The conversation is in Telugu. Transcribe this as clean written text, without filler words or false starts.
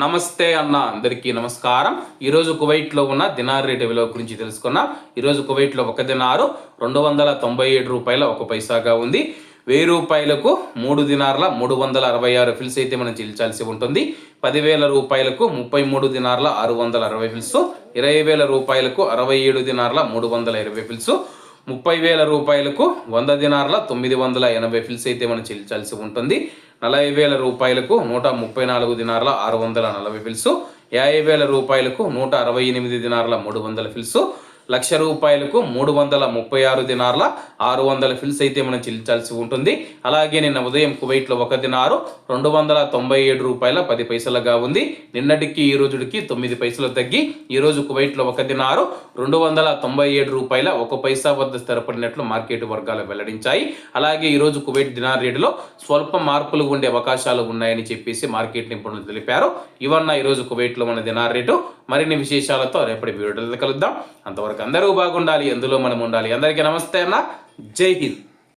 నమస్తే అన్న అందరికీ నమస్కారం. ఈరోజు కువైట్లో ఉన్న దినార్ రేటు విలువ గురించి తెలుసుకున్నాం. ఈరోజు కువైట్లో ఒక దినారు 297 రూపాయల 1 పైసాగా ఉంది. 1000 రూపాయలకు 3 దినార్ల 366 ఫిల్స్ అయితే మనం చెల్లించాల్సి ఉంటుంది. 10,000 రూపాయలకు 33 దినార్ల 660 ఫిల్స్, 20,000 రూపాయలకు 67 దినార్ల 320 ఫిల్స్, 30,000 రూపాయలకు 100 దినార్ల 980 ఫిల్స్ అయితే మనం చెల్లించాల్సి ఉంటుంది. 40,000 రూపాయలకు 134 దినార్ల 640 ఫిల్స్, 50,000 రూపాయలకు 168 దినార్ల 300 ఫిల్స్, 1,00,000 రూపాయలకు 336 దినార్ల 600 ఫిల్స్ అయితే మనం చెల్లించాల్సి ఉంటుంది. అలాగే నిన్న ఉదయం కువైట్లో ఒక దినారు 297 రూపాయల 10 పైసలుగా ఉంది. నిన్నటికి ఈ రోజుకి 9 పైసలు తగ్గి ఈరోజు కువైట్లో ఒక దినారు 297 రూపాయల 1 పైసా వద్ద స్థిరపడినట్లు మార్కెట్ వర్గాలు వెల్లడించాయి. అలాగే ఈరోజు కువైట్ దినార్ రేటులో స్వల్ప మార్పులు ఉండే అవకాశాలు ఉన్నాయని చెప్పేసి మార్కెట్ నిపుణులు తెలిపారు. ఇవన్న ఈరోజు కువైట్లో మన దినార్ రేటు. మరిన్ని విశేషాలతో రేపటి వీడియోలో కలుద్దాం. అంతవరకు అందరూ బాగుండాలి, ఎందులో మనం ఉండాలి. అందరికీ నమస్తే అన్న, జై హింద్.